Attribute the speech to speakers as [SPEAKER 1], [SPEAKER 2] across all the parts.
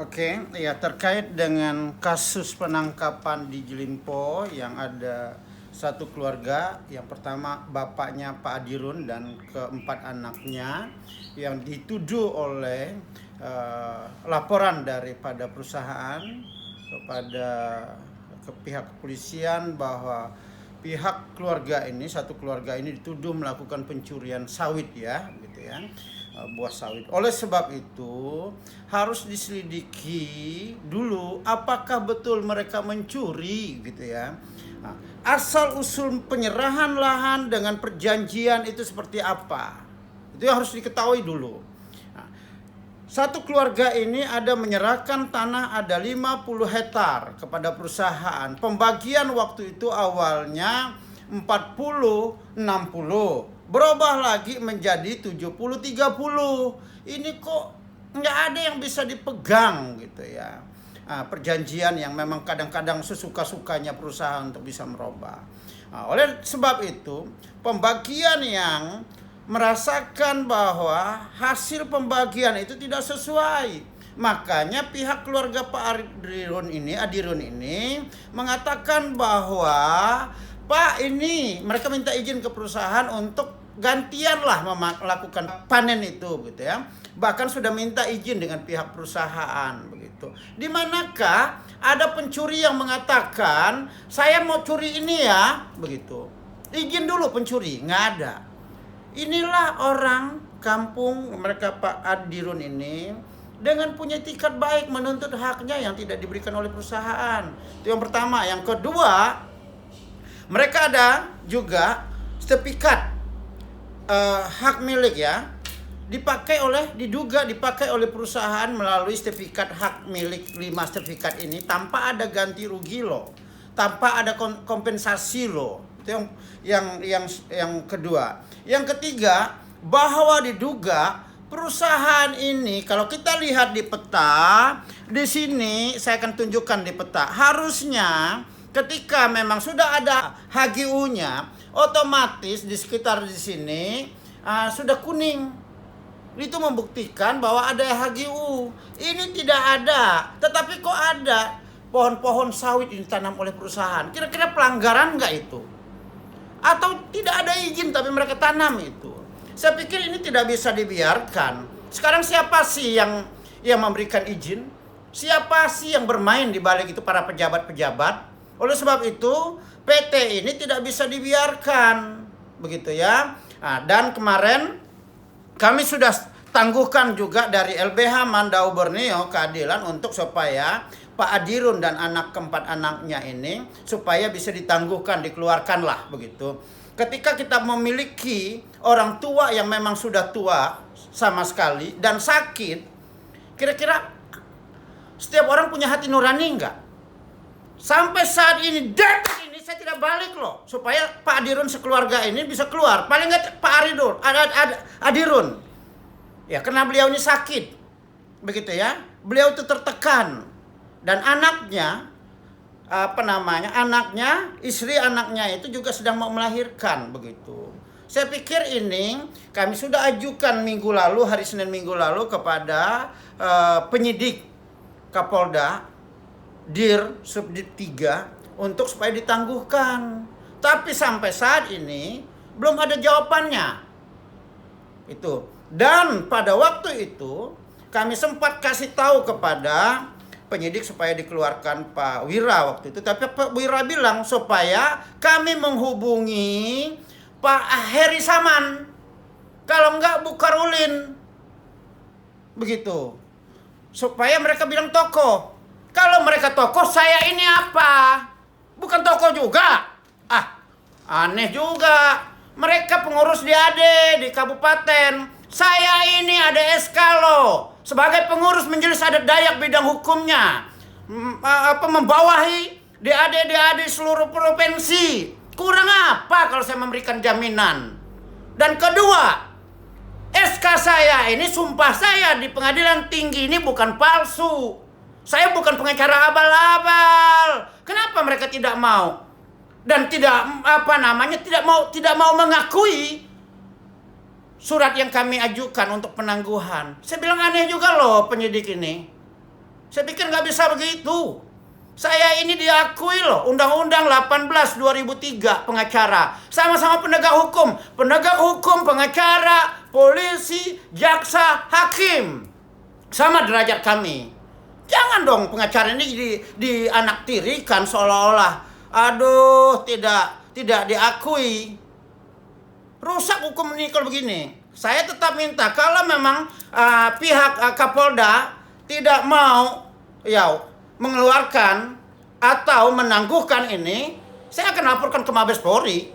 [SPEAKER 1] Oke, ya terkait dengan kasus penangkapan di Jelimpo yang ada satu keluarga, yang pertama bapaknya Pak Adirun dan keempat anaknya yang dituduh oleh laporan daripada perusahaan kepada pihak kepolisian bahwa pihak keluarga ini, satu keluarga ini dituduh melakukan pencurian sawit ya, gitu ya, buah sawit. Oleh sebab itu harus diselidiki dulu apakah betul mereka mencuri gitu ya. Nah, asal usul penyerahan lahan dengan perjanjian itu seperti apa? Itu yang harus diketahui dulu. Nah, satu keluarga ini ada menyerahkan tanah ada 50 hektar kepada perusahaan. Pembagian waktu itu awalnya 40-60. Berubah lagi menjadi 70-30. Ini kok nggak ada yang bisa dipegang gitu ya. Nah, perjanjian yang memang kadang-kadang sesuka-sukanya perusahaan untuk bisa merubah. Nah, oleh sebab itu, pembagian yang merasakan bahwa hasil pembagian itu tidak sesuai. Makanya pihak keluarga Pak Adirun ini mengatakan bahwa Pak, ini mereka minta izin ke perusahaan untuk gantianlah melakukan panen itu gitu ya. Bahkan sudah minta izin dengan pihak perusahaan begitu. Di manakah ada pencuri yang mengatakan saya mau curi ini ya begitu. Izin dulu pencuri, nggak ada. Inilah orang kampung mereka Pak Adirun ini dengan punya etikat baik menuntut haknya yang tidak diberikan oleh perusahaan. Itu yang pertama. Yang kedua, mereka ada juga sertifikat hak milik ya, diduga dipakai oleh perusahaan melalui sertifikat hak milik 5 sertifikat ini tanpa ada ganti rugi loh, tanpa ada kompensasi loh. Itu yang kedua. Yang ketiga, bahwa diduga perusahaan ini kalau kita lihat di peta, di sini saya akan tunjukkan di peta, harusnya ketika memang sudah ada HGU-nya, otomatis di sekitar di sini sudah kuning. Itu membuktikan bahwa ada HGU. Ini tidak ada, tetapi kok ada pohon-pohon sawit yang ditanam oleh perusahaan. Kira-kira pelanggaran nggak itu? Atau tidak ada izin tapi mereka tanam itu? Saya pikir ini tidak bisa dibiarkan. Sekarang siapa sih yang memberikan izin? Siapa sih yang bermain di balik itu, para pejabat-pejabat? Oleh sebab itu, PT ini tidak bisa dibiarkan, begitu ya. Nah, dan kemarin kami sudah tangguhkan juga dari LBH Mandau Borneo keadilan untuk supaya Pak Adirun dan keempat anaknya ini supaya bisa ditangguhkan, dikeluarkanlah begitu. Ketika kita memiliki orang tua yang memang sudah tua sama sekali dan sakit, kira-kira setiap orang punya hati nurani enggak? Sampai saat ini, detik ini saya tidak balik loh, supaya Pak Adirun sekeluarga ini bisa keluar. Paling nggak Pak Adirun, ya karena beliau ini sakit, begitu ya. Beliau itu tertekan dan anaknya, istri anaknya itu juga sedang mau melahirkan, begitu. Saya pikir ini kami sudah ajukan hari Senin minggu lalu kepada penyidik Kapolda Dir Subdit 3 untuk supaya ditangguhkan. Tapi sampai saat ini belum ada jawabannya. Itu. Dan pada waktu itu kami sempat kasih tahu kepada penyidik supaya dikeluarkan Pak Wira waktu itu. Tapi Pak Wira bilang supaya kami menghubungi Pak Heri Saman. Kalau enggak Bu Karulin. Begitu. Supaya mereka bilang tokoh. Kalau mereka tokoh, saya ini apa? Bukan tokoh juga. Aneh juga. Mereka pengurus DAD di kabupaten. Saya ini ada SK loh. Sebagai pengurus Majelis Adat Dayak bidang hukumnya. Membawahi DAD seluruh provinsi. Kurang apa kalau saya memberikan jaminan? Dan kedua, SK saya ini, sumpah saya di pengadilan tinggi ini bukan palsu. Saya bukan pengacara abal-abal. Kenapa mereka tidak mau? Dan tidak mau mengakui surat yang kami ajukan untuk penangguhan. Saya bilang aneh juga loh penyidik ini. Saya pikir nggak bisa begitu. Saya ini diakui loh, Undang-Undang 18 2003 pengacara. Sama-sama penegak hukum. Penegak hukum, pengacara, polisi, jaksa, hakim. Sama derajat kami. Jangan dong pengacara ini dianaktirikan seolah-olah, aduh, tidak diakui. Rusak hukum ini kalau begini. Saya tetap minta kalau memang pihak Kapolda tidak mau mengeluarkan atau menangguhkan ini, saya akan laporkan ke Mabes Polri.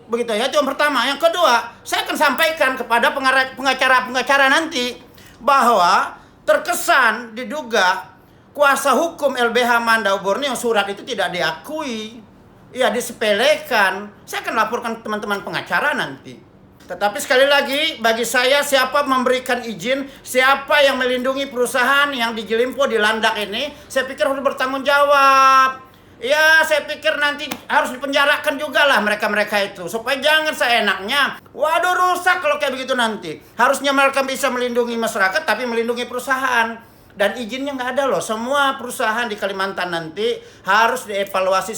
[SPEAKER 1] Begitu ya, itu yang pertama. Yang kedua, saya akan sampaikan kepada pengacara-pengacara nanti bahwa terkesan diduga kuasa hukum LBH Mandau Borneo Surat itu tidak diakui. Ya, disepelekan. Saya akan laporkan teman-teman pengacara nanti. Tetapi sekali lagi, bagi saya siapa memberikan izin, siapa yang melindungi perusahaan yang di Jelimpo, di Landak ini, saya pikir harus bertanggung jawab. Ya, saya pikir nanti harus dipenjarakan juga lah mereka-mereka itu. Supaya jangan seenaknya, waduh rusak kalau kayak begitu nanti. Harusnya mereka bisa melindungi masyarakat, tapi melindungi perusahaan. Dan izinnya nggak ada loh. Semua perusahaan di Kalimantan nanti harus dievaluasi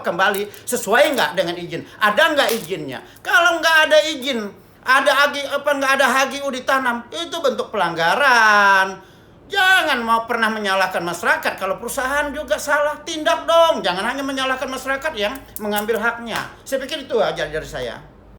[SPEAKER 1] kembali sesuai nggak dengan izin. Ada nggak izinnya? Kalau nggak ada izin, nggak ada HGU ditanam, itu bentuk pelanggaran. Jangan mau pernah menyalahkan masyarakat. Kalau perusahaan juga salah, tindak dong. Jangan hanya menyalahkan masyarakat yang mengambil haknya. Saya pikir itu aja dari saya.